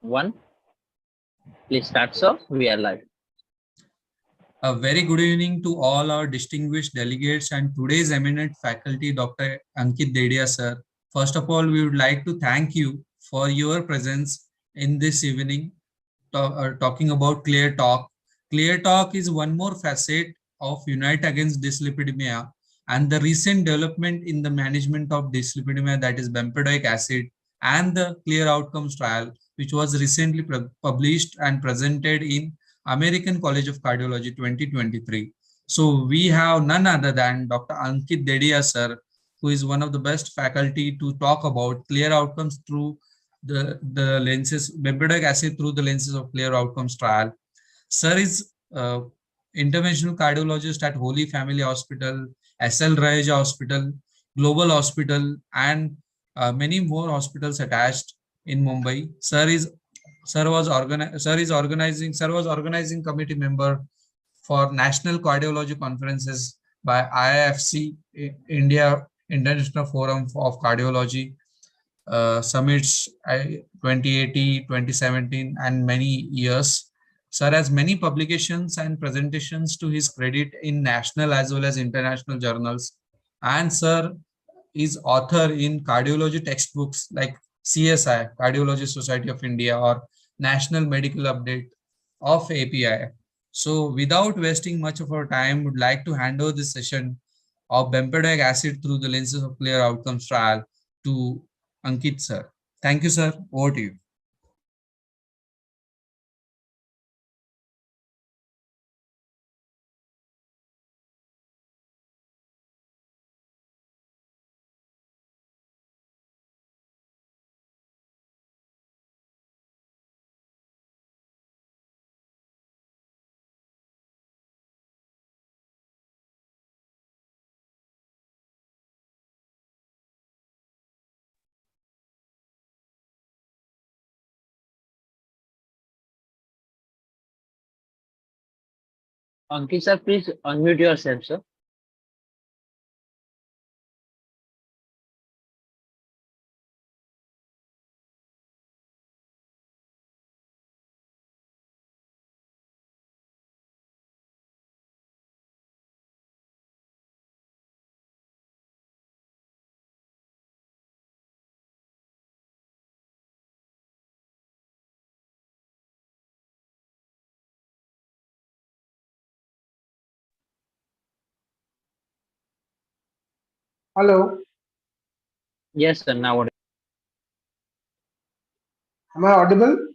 One, please start, sir. We are live. A very good evening to all our distinguished delegates and today's eminent faculty, Dr. Ankit Dedhia, sir. First of all, we would like to thank you for your presence in this evening, talking about Clear Talk. Clear Talk is one more facet of Unite Against Dyslipidemia and the recent development in the management of dyslipidemia, that is bempedoic acid, and the Clear Outcomes trial, which was recently published and presented in American College of Cardiology 2023. So we have none other than Dr. Ankit Dedhia, sir, who is one of the best faculty to talk about clear outcomes through the lenses, bempedoic acid through the lenses of Clear Outcomes trial. Sir is interventional cardiologist at Holy Family Hospital, SL Raheja Hospital, Global Hospital, and many more hospitals attached in Mumbai. Sir was organizing committee member for National Cardiology Conferences by IIFC, India International Forum of Cardiology, summits 2018, 2017, and many years. Sir has many publications and presentations to his credit in national as well as international journals. And sir is author in cardiology textbooks like CSI, Cardiology Society of India, or National Medical Update of API. So without wasting much of our time, would like to hand over this session of bempedoic acid through the lenses of Clear Outcomes trial to Ankit, sir. Thank you, sir. Over to you. Ankit, sir, please unmute yourself, sir. Hello, Yes, sir. Now, am I audible?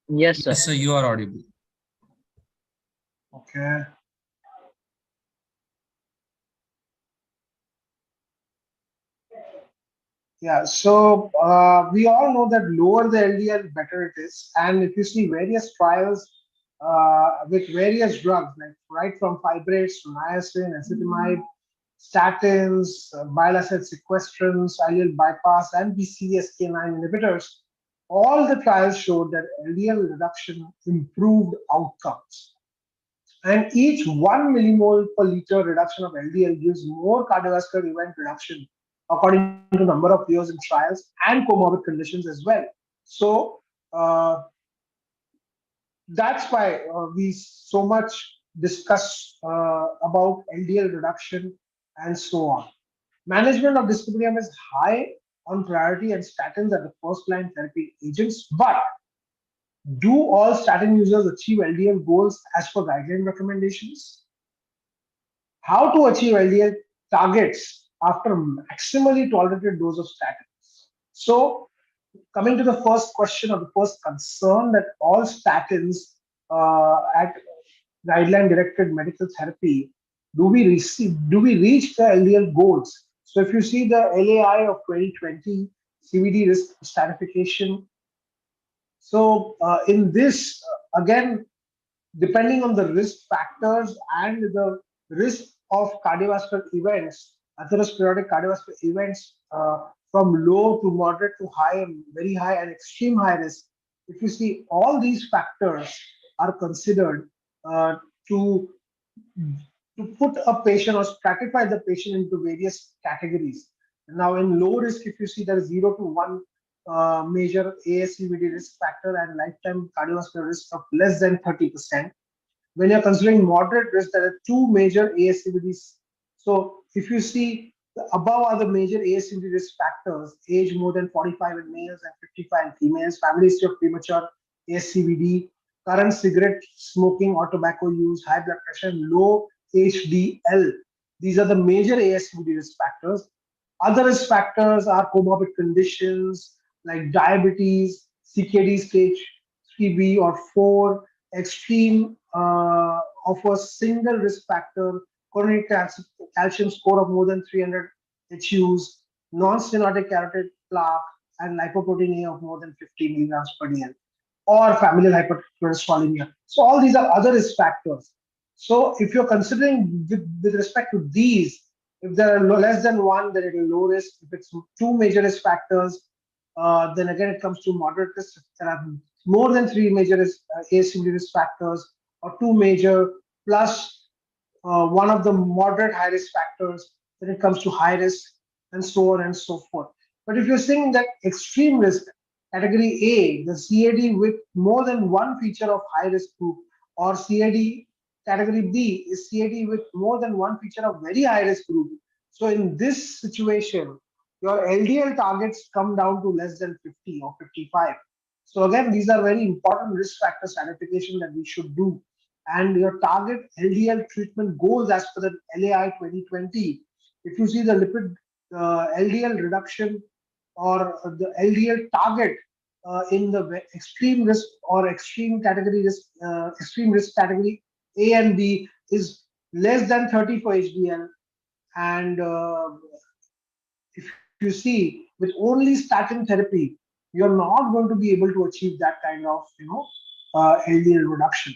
yes, sir. Yes, sir, you are audible. Okay. Yeah, so we all know that lower the LDL, better it is. And if you see various trials with various drugs, like right from fibrates to niacin, acetamide, statins, bile acid sequestrants, ileal bypass, and PCSK9 inhibitors, all the trials showed that LDL reduction improved outcomes. And each 1 millimole per liter reduction of LDL gives more cardiovascular event reduction according to number of years in trials and comorbid conditions as well. So that's why we so much discuss about LDL reduction and so on. Management of dyslipidemia is high on priority and statins are the first line therapy agents, but do all statin users achieve LDL goals as per guideline recommendations? How to achieve LDL targets after maximally tolerated dose of statins? So, coming to the first question or the first concern that all statins at guideline directed medical therapy, do we reach the LDL goals? So if you see the LAI of 2020 CVD risk stratification, so in this again, depending on the risk factors and the risk of cardiovascular events, atherosclerotic cardiovascular events from low to moderate to high and very high and extreme high risk, if you see all these factors are considered uh, to to put a patient or stratify the patient into various categories. Now, in low risk, if you see there is 0 to 1 major ASCVD risk factor and lifetime cardiovascular risk of less than 30%. When you're considering moderate risk, there are two major ASCVDs. So if you see the above are the major ASCVD risk factors: age more than 45 in males and 55 in females, family history of premature ASCVD, current cigarette smoking or tobacco use, high blood pressure, and low HDL. These are the major ASCVD risk factors. Other risk factors are comorbid conditions like diabetes, CKD stage 3B or 4, extreme of a single risk factor, coronary calcium score of more than 300 HUs, non-stenotic carotid plaque, and lipoprotein A of more than 50 milligrams per dl, or familial hypercholesterolemia. So all these are other risk factors. So if you're considering with respect to these, if there are less than one, then it is low risk. If it's two major risk factors, then again it comes to moderate risk. If there are more than three major ASCVD risk factors, or two major plus one of the moderate high risk factors, then it comes to high risk, and so on and so forth. But if you're saying that extreme risk, category A, the CAD with more than one feature of high risk group, or CAD category B is CAD with more than one feature of very high risk group. So in this situation, your LDL targets come down to less than 50 or 55. So again, these are very important risk factor stratification that we should do. And your target LDL treatment goals as per the LAI 2020, if you see the lipid LDL reduction or the LDL target in the extreme risk or extreme risk category A and B is less than 30 for HDL, and if you see with only statin therapy, you're not going to be able to achieve that kind of LDL reduction.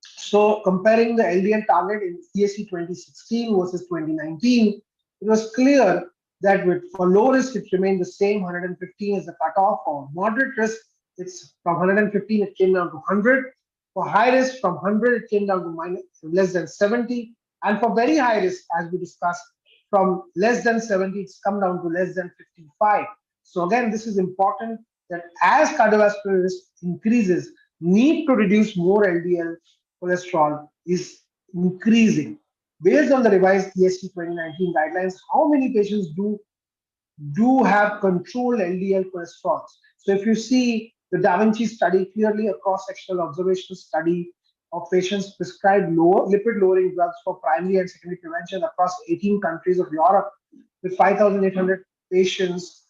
So comparing the LDL target in ESC 2016 versus 2019, it was clear that for low risk it remained the same. 115 is the cutoff. For moderate risk, it's from 115 it came down to 100. For high risk, from 100 it came down to less than 70. And for very high risk, as we discussed, from less than 70 it's come down to less than 55. So again, this is important that as cardiovascular risk increases, need to reduce more LDL cholesterol is increasing. Based on the revised ESC 2019 guidelines, how many patients do have controlled LDL cholesterol? So if you see the Da Vinci study, clearly a cross-sectional observational study of patients prescribed lipid lowering drugs for primary and secondary prevention across 18 countries of Europe with 5,800 patients.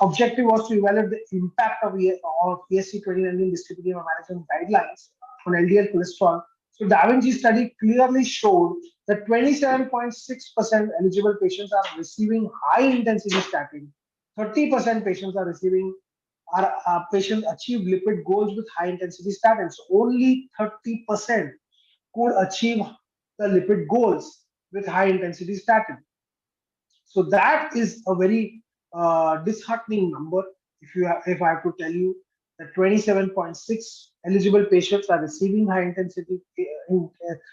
Objective was to evaluate the impact of ESC 2019 dyslipidemia management guidelines on LDL cholesterol. So Da Vinci study clearly showed that 27.6% eligible patients are receiving high intensity statin. 30% patients are receiving patients achieve lipid goals with high intensity statins. Only 30% could achieve the lipid goals with high intensity statin. So that is a very disheartening number. If I have to tell you that 27.6 eligible patients are receiving high intensity,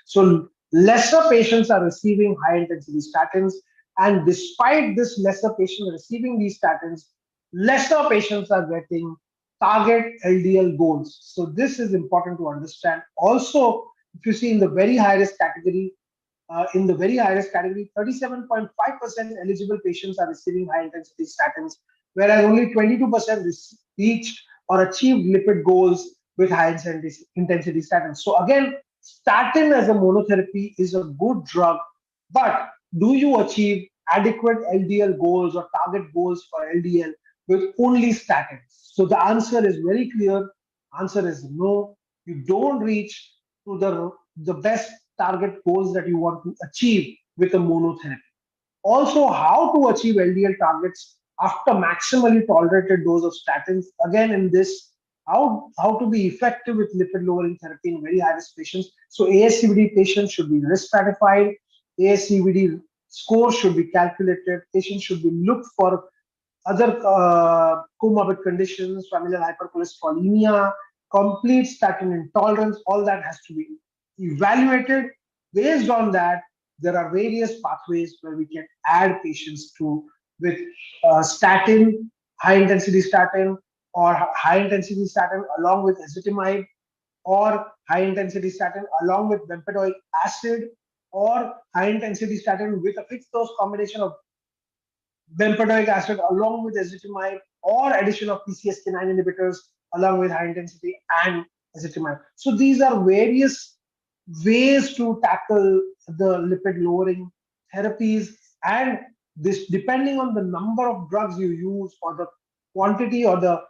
so lesser patients are receiving high intensity statins, and despite this lesser patients receiving these statins, lesser patients are getting target LDL goals. So this is important to understand. Also, if you see in the very high risk category, 37.5% eligible patients are receiving high intensity statins, whereas only 22% reached or achieved lipid goals with high intensity statins. So again, statin as a monotherapy is a good drug, but do you achieve adequate LDL goals or target goals for LDL with only statins? So the answer is very clear. Answer is no. You don't reach to the best target goals that you want to achieve with a monotherapy. Also, how to achieve LDL targets after maximally tolerated dose of statins. Again, in this, how to be effective with lipid lowering therapy in very high risk patients. So ASCVD patients should be risk stratified. ASCVD score should be calculated. Patients should be looked for other comorbid conditions, familial hypercholesterolemia, complete statin intolerance. All that has to be evaluated. Based on that, there are various pathways where we can add patients to with statin, high intensity statin or high intensity statin along with ezetimibe, or high intensity statin along with bempedoic acid, or high intensity statin with a fixed dose combination of bempedoic acid along with ezetimibe, or addition of PCSK9 inhibitors along with high intensity and ezetimibe. So these are various ways to tackle the lipid lowering therapies, and this depending on the number of drugs you use or the quantity or the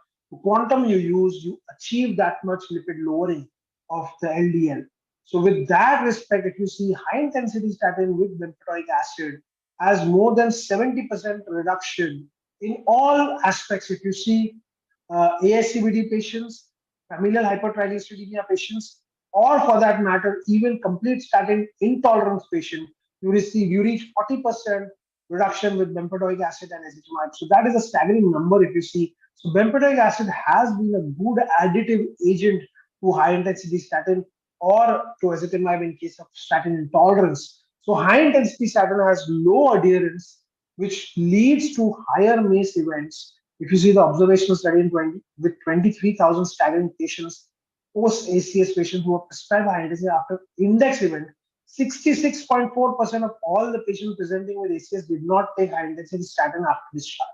quantum you use, you achieve that much lipid lowering of the LDL. So with that respect, if you see high intensity statin with bempedoic acid has more than 70% reduction in all aspects. If you see ASCVD patients, familial hypertriglyceridemia patients, or for that matter, even complete statin intolerance patient, you reach 40% reduction with bempedoic acid and ezetimibe. So that is a staggering number if you see. So bempedoic acid has been a good additive agent to high intensity statin or to ezetimibe in case of statin intolerance. So high intensity statin has low adherence, which leads to higher MACE events. If you see the observational study in 20 with 23,000 staggering patients, post ACS patients who were prescribed high intensity after index event, 66.4% of all the patients presenting with ACS did not take high intensity statin after discharge.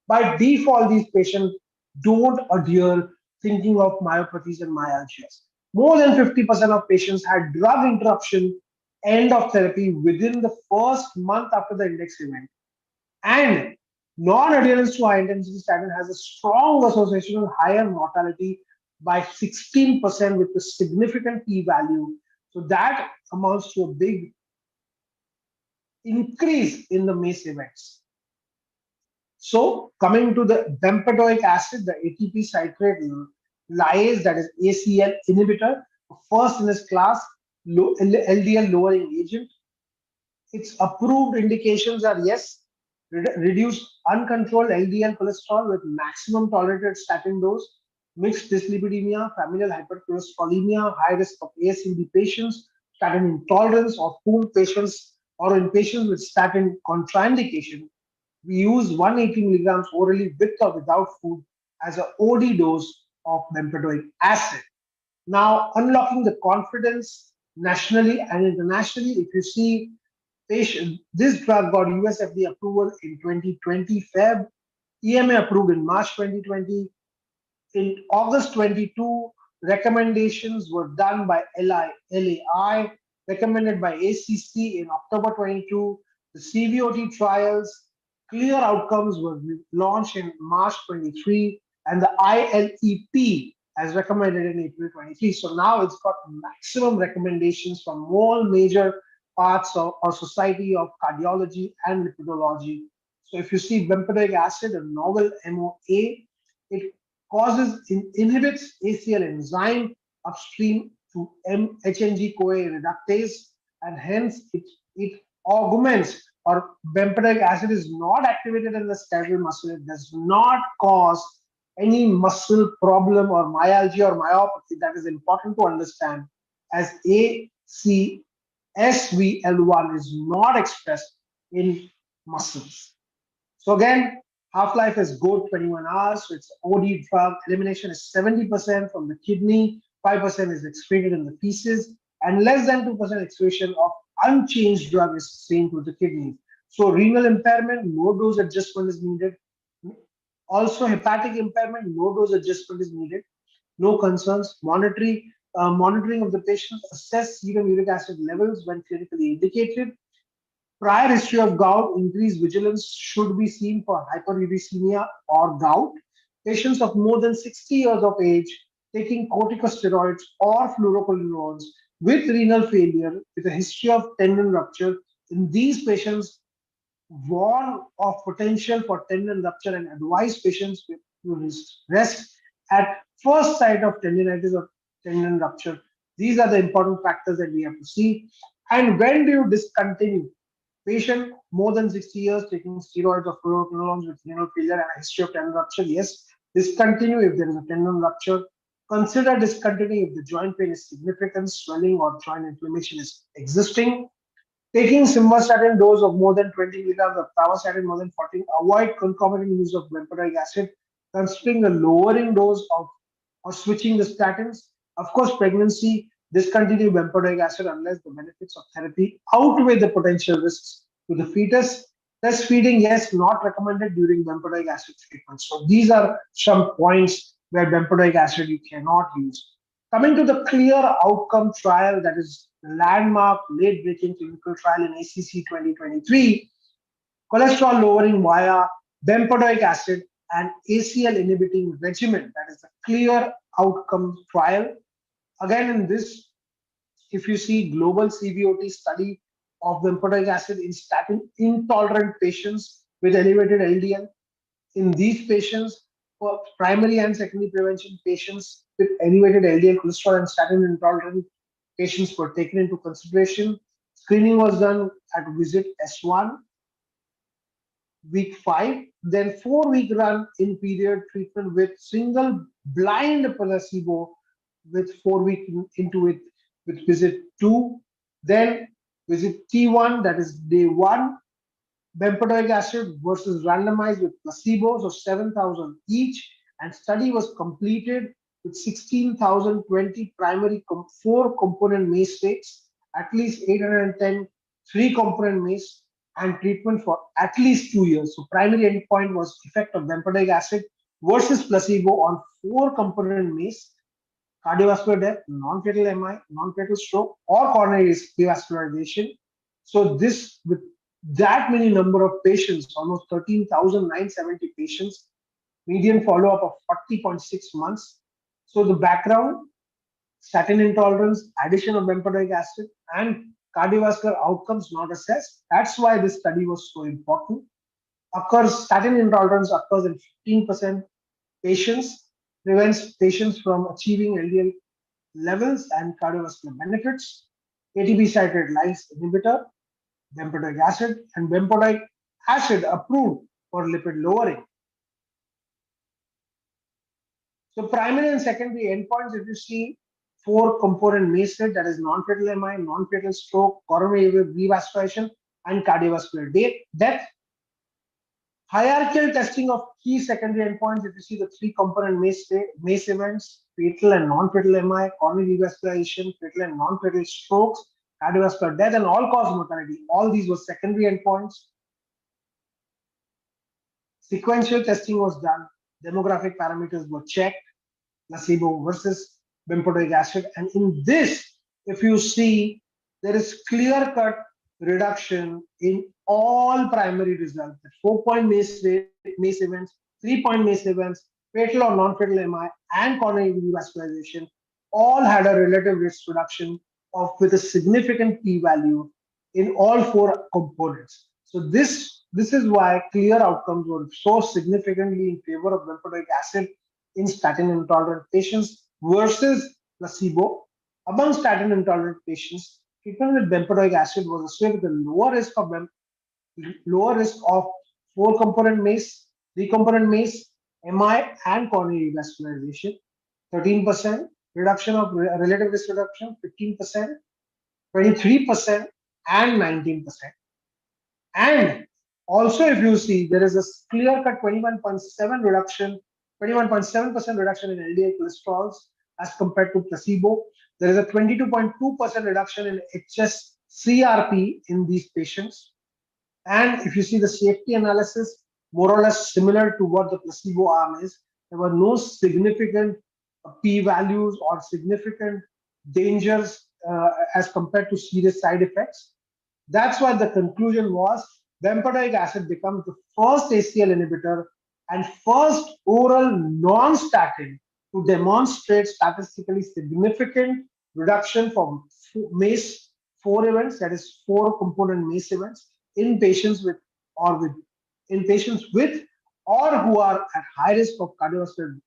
By default, these patients don't adhere, thinking of myopathies and myalgias. More than 50% of patients had drug interruption, end of therapy within the first month after the index event. And non-adherence to high intensity statin has a strong association with higher mortality by 16% with a significant p-value. So that amounts to a big increase in the MACE events. So coming to the bempedoic acid, the ATP citrate lyase, that is ACL inhibitor, first in its class, LDL lowering agent. Its approved indications are yes, reduce uncontrolled LDL cholesterol with maximum tolerated statin dose, mixed dyslipidemia, familial hypercholesterolemia, high risk of ASCVD patients, statin intolerance, of whom patients or in patients with statin contraindication. We use 180 milligrams orally with or without food as an OD dose of bempedoic acid. Now, unlocking the confidence nationally and internationally, if you see patient, this drug got US FDA approval in 2020 Feb, EMA approved in March 2020. In August 22, recommendations were done by LAI, recommended by ACC in October 22. The CVOT trials, clear outcomes were launched in March 23, and the ILEP as recommended in April 23. So now it's got maximum recommendations from all major parts of our society of cardiology and lipidology. So if you see bempedoic acid, a novel MOA, it inhibits ACL enzyme upstream to HNG-CoA reductase, and hence it augments, or bempedoic acid is not activated in the skeletal muscle. It does not cause any muscle problem or myalgia or myopathy. That is important to understand, as ACSVL1 is not expressed in muscles. So again, half-life is good, 21 hours. So it's OD drug. Elimination is 70% from the kidney, 5% is excreted in the feces, and less than 2% excretion of unchanged drug is seen to the kidneys. So renal impairment, no dose adjustment is needed. Also hepatic impairment, no dose adjustment is needed. No concerns. Monitoring of the patient, assess serum uric acid levels when clinically indicated. Prior history of gout, increased vigilance should be seen for hyperuricemia or gout. Patients of more than 60 years of age taking corticosteroids or fluoroquinolones with renal failure with a history of tendon rupture. In these patients, warn of potential for tendon rupture and advise patients to rest at first sight of tendinitis or tendon rupture. These are the important factors that we have to see. And when do you discontinue? Patient more than 60 years taking steroids or fluoroquinolones with renal failure and a history of tendon rupture, yes, discontinue if there is a tendon rupture. Consider discontinuing if the joint pain is significant, swelling or joint inflammation is existing. Taking simvastatin dose of more than 20 milligrams of pravastatin more than 14. Avoid concomitant use of bempedoic acid. Considering the lowering dose of or switching the statins. Of course, pregnancy, discontinue bempedoic acid unless the benefits of therapy outweigh the potential risks to the fetus. Breastfeeding, yes, not recommended during bempedoic acid treatment. So these are some points where bempedoic acid you cannot use. Coming to the clear outcome trial, that is the landmark late breaking clinical trial in ACC 2023, cholesterol lowering via bempedoic acid and ACL inhibiting regimen, that is the clear outcome trial. Again, in this, if you see global CVOT study of bempedoic acid in statin intolerant patients with elevated LDL, in these patients, for primary and secondary prevention, patients with elevated LDL cholesterol and statin intolerant patients were taken into consideration. Screening was done at visit S1, week 5, then 4-week run in period treatment with single blind placebo with 4-week into it with visit 2, then visit T1, that is day 1, bempedoic acid versus randomized with placebos of 7,000 each, and study was completed with 16,020 primary 4-component MACE rates, at least 810 3-component MACE, and treatment for at least 2 years. So primary endpoint was effect of bempedoic acid versus placebo on 4-component MACE, cardiovascular death, non-fatal MI, non-fatal stroke, or coronary revascularization. So this, with that many number of patients, almost 13,970 patients, median follow-up of 40.6 months. So the background, statin intolerance, addition of bempedoic acid, and cardiovascular outcomes not assessed. That's why this study was so important. Statin intolerance occurs in 15% patients, prevents patients from achieving LDL levels and cardiovascular benefits. ATP citrate lyase inhibitor, bempedoic acid, and bempedoic acid approved for lipid lowering. So primary and secondary endpoints, if you see 4-component MACE rate, that is non-fatal MI, non-fatal stroke, coronary revascularization, and cardiovascular death. Hierarchical testing of key secondary endpoints, if you see the 3-component MACE events, fatal and non-fatal MI, coronary revascularization, fatal and non-fatal strokes, cardiovascular death, and all-cause mortality. All these were secondary endpoints. Sequential testing was done. Demographic parameters were checked, placebo versus bempedoic acid. And in this, if you see, there is clear-cut reduction in all primary results. The 4-point MACE events, 3-point MACE events, fatal or non-fatal MI, and coronary revascularization all had a relative risk reduction of with a significant p-value in all 4 components. So this is why clear outcomes were so significantly in favor of bempedoic acid in statin intolerant patients versus placebo. Among statin intolerant patients, treatment with bempedoic acid was associated with a lower risk of 4-component MACE, 3-component MACE, MI, and coronary revascularization. 13% reduction of relative risk reduction, 15%, 23%, and 19%. And also, if you see, there is a clear-cut 21.7% reduction in LDL cholesterols as compared to placebo. There is a 22.2% reduction in HSCRP in these patients. And if you see the safety analysis, more or less similar to what the placebo arm is, there were no significant p-values or significant dangers as compared to serious side effects. That's why the conclusion was bempedoic acid becomes the first ACL inhibitor and first oral non-statin to demonstrate statistically significant reduction from MACE 4 events, that is 4-component MACE events, in patients with or who are at high risk of cardiovascular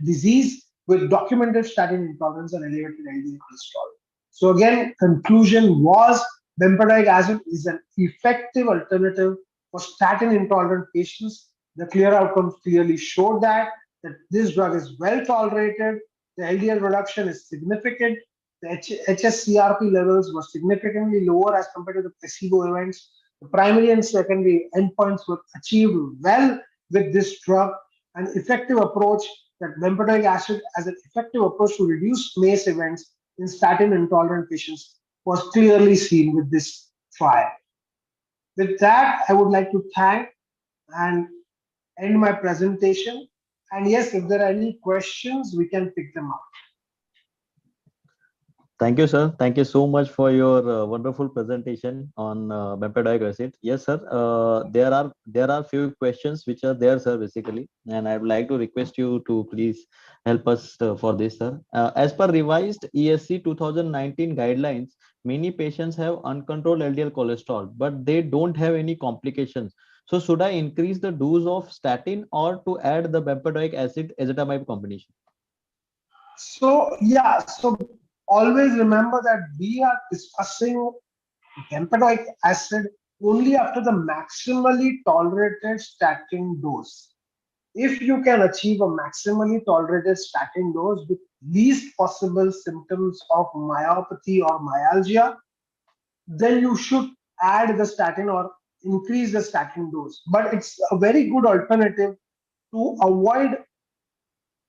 disease with documented statin intolerance and elevated LDL cholesterol. So again, conclusion was bempedoic acid is an effective alternative for statin intolerant patients. The clear outcomes clearly showed that this drug is well tolerated, the LDL reduction is significant, The HSCRP levels were significantly lower as compared to the placebo events. The primary and secondary endpoints were achieved well with this drug. An effective approach that bempedoic acid as an effective approach to reduce MACE events in statin intolerant patients was clearly seen with this trial. With that, I would like to thank and end my presentation. And yes, if there are any questions, we can pick them up. Thank you, sir. Thank you so much for your wonderful presentation on bempedoic acid. Yes, sir. There are few questions which are there, sir, basically, and I would like to request you to please help us for this, sir. As per revised ESC 2019 guidelines, many patients have uncontrolled LDL cholesterol, but they don't have any complications. So, should I increase the dose of statin or to add the bempedoic acid ezetimibe combination? So, yeah, so always remember that we are discussing bempedoic acid only after the maximally tolerated statin dose. If you can achieve a maximally tolerated statin dose with least possible symptoms of myopathy or myalgia, then you should add the statin or increase the statin dose. But it's a very good alternative to avoid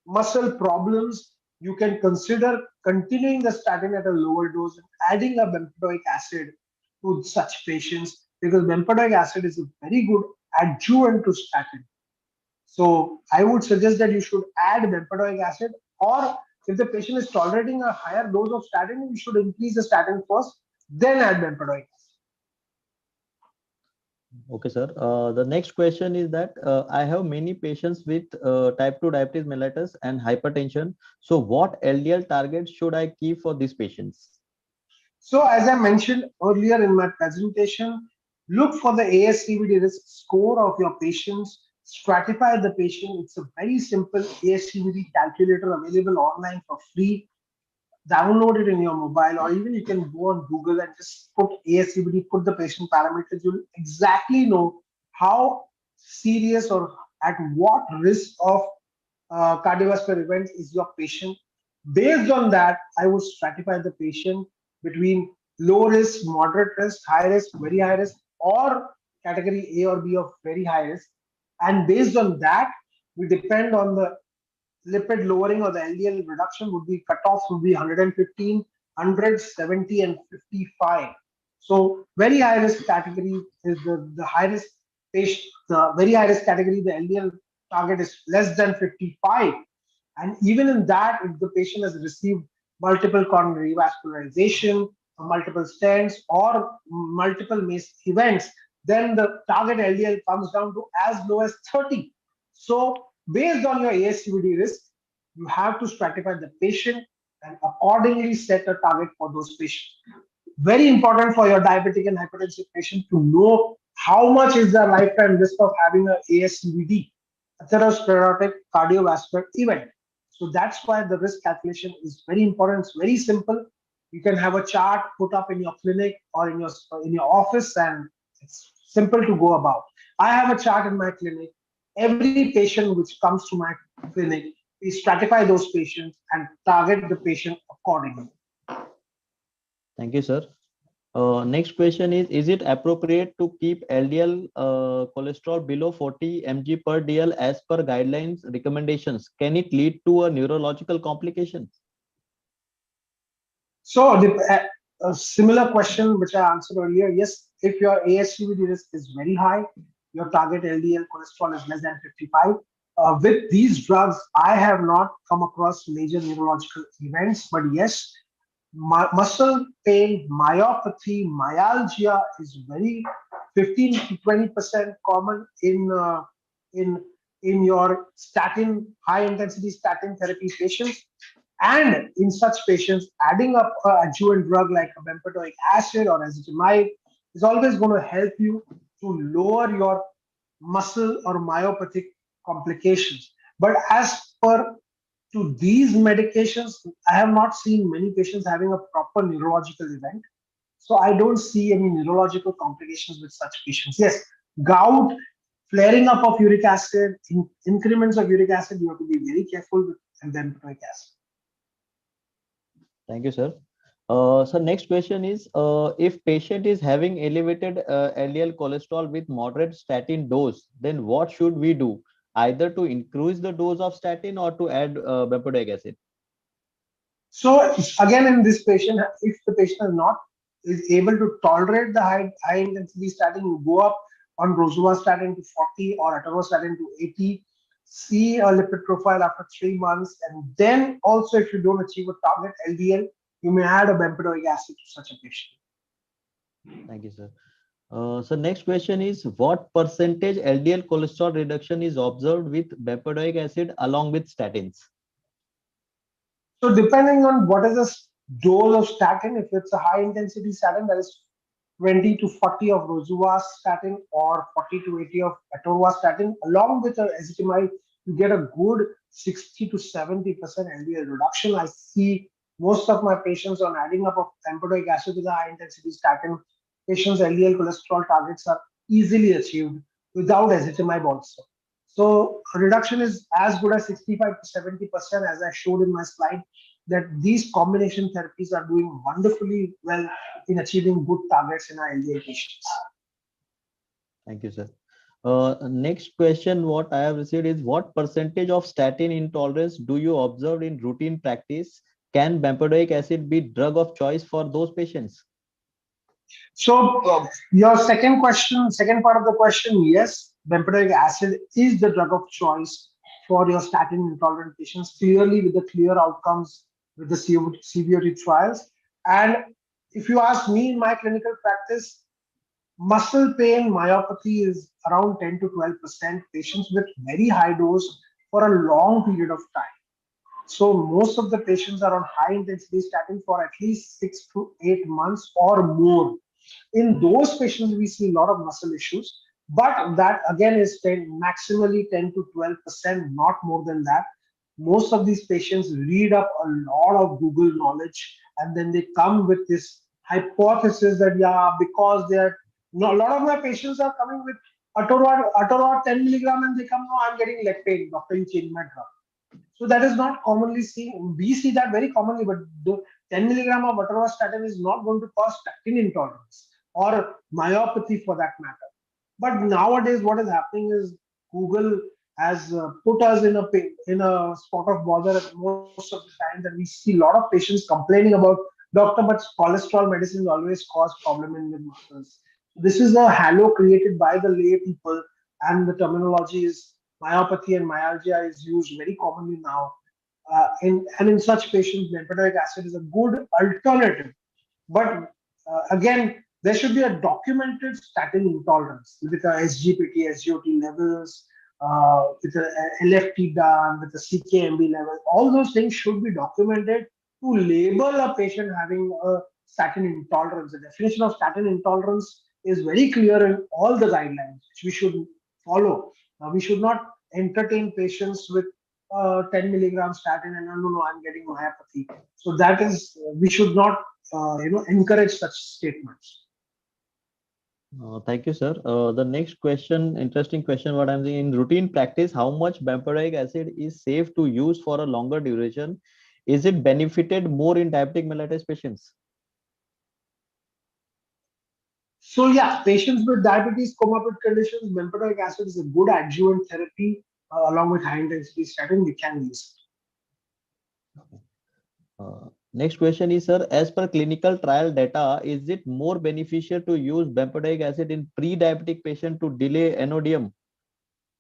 muscle problems. You can consider continuing the statin at a lower dose and adding a bempedoic acid to such patients because bempedoic acid is a very good adjuvant to statin. So I would suggest that you should add bempedoic acid, or if the patient is tolerating a higher dose of statin, you should increase the statin first, then add bempedoic acid. Okay, sir. The next question is that I have many patients with type 2 diabetes mellitus and hypertension. So what LDL targets should I keep for these patients? So as I mentioned earlier in my presentation, look for the ASCVD risk score of your patients, stratify the patient. It's a very simple ASCVD calculator available online for free. Download it in your mobile, or even you can go on Google and just put ASCVD, put the patient parameters. You'll exactly know how serious or at what risk of cardiovascular events is your patient. Based on that, I would stratify the patient between low risk, moderate risk, high risk, very high risk, or category A or B of very high risk. And based on that, we depend on the lipid lowering or the LDL reduction would be cutoffs would be 115, 100, 70, and 55. So very high risk category is the high risk patient, the very high risk category, the LDL target is less than 55. And even in that, if the patient has received multiple coronary revascularization, multiple stents, or multiple MACE events, then the target LDL comes down to as low as 30. So based on your ASCVD risk, you have to stratify the patient and accordingly set a target for those patients. Very important for your diabetic and hypertensive patient to know how much is the lifetime risk of having a ASCVD, atherosclerotic cardiovascular event. So that's why the risk calculation is very important. It's very simple. You can have a chart put up in your clinic or in your office, and it's simple to go about. I have a chart in my clinic. Every patient which comes to my clinic, we stratify those patients and target the patient accordingly. Thank you, sir. Next question is it appropriate to keep LDL cholesterol below 40 mg per dl as per guidelines recommendations? Can it lead to a neurological complications? So a similar question which I answered earlier. Yes, if your ASCVD risk is very high, your target LDL cholesterol is less than 55. With these drugs, I have not come across major neurological events, but yes, muscle pain, myopathy, myalgia is very 15 to 20% common in in your statin high intensity statin therapy patients. And in such patients, adding up an adjuvant drug like a bempedoic acid or ezetimibe is always going to help you to lower your muscle or myopathic complications. But as per to these medications, I have not seen many patients having a proper neurological event. So I don't see any neurological complications with such patients. Yes, gout, flaring up of uric acid, increments of uric acid, you have to be very careful with bempedoic acid. Thank you, sir. So next question is, if patient is having elevated LDL cholesterol with moderate statin dose, then what should we do? Either to increase the dose of statin or to add bempedoic acid. So again, in this patient, if the patient is able to tolerate the high intensity statin, you go up on rosuvastatin to 40 or atorvastatin to 80. See a lipid profile after 3 months, and then also if you don't achieve a target LDL, you may add a bempedoic acid to such a patient. Thank you, sir. So next question is, what percentage LDL cholesterol reduction is observed with bempedoic acid along with statins? So depending on what is the dose of statin, if it's a high intensity statin, that is 20 to 40 of rosuvastatin or 40 to 80 of atorvastatin, along with ezetimibe, you get a good 60 to 70% LDL reduction. I see most of my patients on adding up of bempedoic acid with a high intensity statin. Patients' LDL cholesterol targets are easily achieved without ezetimibe also. So reduction is as good as 65 to 70%, as I showed in my slide, that these combination therapies are doing wonderfully well in achieving good targets in our LDL patients. Thank you, sir. Next question, what I have received is, what percentage of statin intolerance do you observe in routine practice? Can bempedoic acid be drug of choice for those patients? So your second question, second part of the question, yes, bempedoic acid is the drug of choice for your statin intolerant patients, clearly with the clear outcomes with the CVOT trials. And if you ask me in my clinical practice, muscle pain myopathy is around 10 to 12% patients with very high dose for a long period of time. So most of the patients are on high intensity statin for at least 6 to 8 months or more. In those patients, we see a lot of muscle issues, but that again is maximally 10 to 12%, not more than that. Most of these patients read up a lot of Google knowledge, and then they come with this hypothesis that, yeah, because they're no, a lot of my patients are coming with Atorva 10 milligram, and they come, no, I'm getting leg pain, doctor, you change my drug. So that is not commonly seen. We see that very commonly, but the 10 milligram of atorvastatin is not going to cause statin intolerance or myopathy for that matter. But nowadays, what is happening is Google has put us in a spot of bother most of the time, that we see a lot of patients complaining about, doctor, but cholesterol medicines always cause problem in the muscles. This is a halo created by the lay people, and the terminology is myopathy and myalgia is used very commonly now. In such patients, bempedoic acid is a good alternative. But again, there should be a documented statin intolerance with a SGPT, SGOT levels, with a LFT done, with a CKMB level. All those things should be documented to label a patient having a statin intolerance. The definition of statin intolerance is very clear in all the guidelines, which we should follow. We should not entertain patients with 10 milligram statin and no, I'm getting myopathy. So that is, we should not, encourage such statements. Thank you, sir. The next question, interesting question, what I'm saying, in routine practice, how much bempedoic acid is safe to use for a longer duration? Is it benefited more in diabetic mellitus patients? So yeah, patients with diabetes, comorbid conditions, bempedoic acid is a good adjuvant therapy along with high intensity statin. We can use it. Next question is, sir, as per clinical trial data, is it more beneficial to use bempedoic acid in pre-diabetic patient to delay NODM,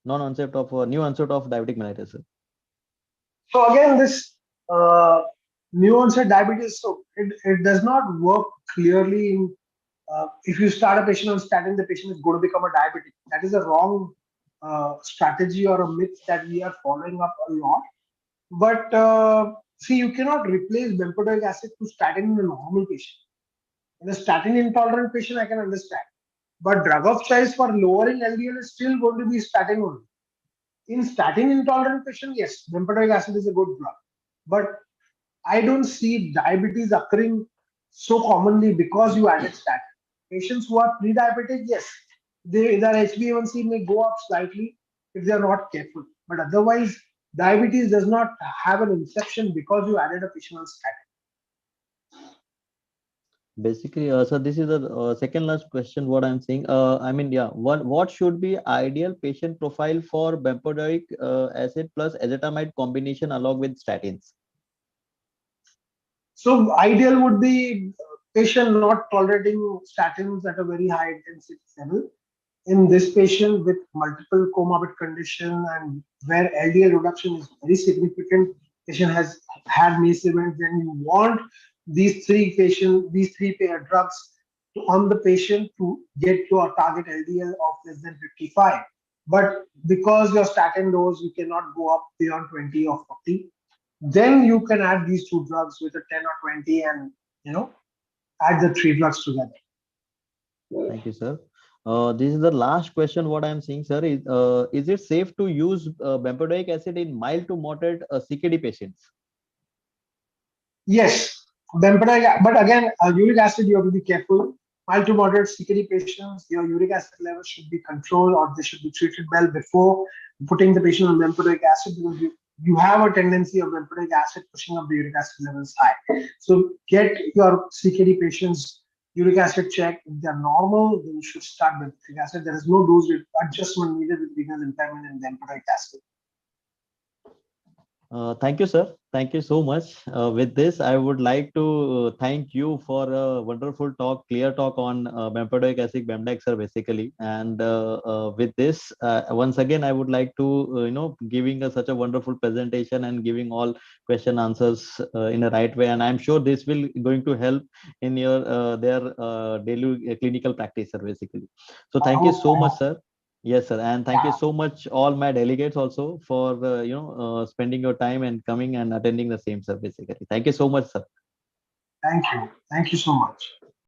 new onset of diabetic mellitus? Sir? So again, this new onset diabetes, so it does not work clearly in, if you start a patient on statin, the patient is going to become a diabetic. That is a wrong strategy or a myth that we are following up a lot. But see, you cannot replace bempedoic acid to statin in a normal patient. In a statin intolerant patient, I can understand. But drug of choice for lowering LDL is still going to be statin only. In statin intolerant patient, yes, bempedoic acid is a good drug. But I don't see diabetes occurring so commonly because you added statin. Patients who are pre-diabetic, yes, their HbA1c may go up slightly if they are not careful. But otherwise, diabetes does not have an inception because you added a patient on statin. Basically, so this is the second last question. What I'm saying, I mean, yeah, what should be ideal patient profile for bempedoic acid plus ezetimibe combination along with statins? So ideal would be patient not tolerating statins at a very high intensity level. In this patient with multiple comorbid condition and where LDL reduction is very significant, patient has had MACE events, then you want these three pair drugs on the patient to get your target LDL of less than 55. But because your statin dose, you cannot go up beyond 20 or 40, then you can add these two drugs with a 10 or 20 and add the three drugs together. Thank you, sir. This is the last question. What I'm saying, sir, is it safe to use bempedoic acid in mild to moderate CKD patients? Yes, Bempedac, but again, uric acid, you have to be careful. Mild to moderate CKD patients, your uric acid levels should be controlled or they should be treated well before putting the patient on bempedoic acid because you have a tendency of bempedoic acid pushing up the uric acid levels high. So get your CKD patients uric acid checked. If they're normal, then you should start bempedoic acid. There is no dose adjustment needed with renal impairment and bempedoic acid. Thank you, sir. Thank you so much. With this, I would like to thank you for a wonderful talk, clear talk on bempedoic acid, Bemdac, sir, basically. And with this, once again, I would like to, giving such a wonderful presentation and giving all question answers in a right way. And I'm sure this will going to help in your their daily clinical practice, sir, basically. So thank you so much, sir. Yes, sir, and thank you so much, all my delegates also for spending your time and coming and attending the same, sir. Basically, thank you so much, sir. Thank you so much.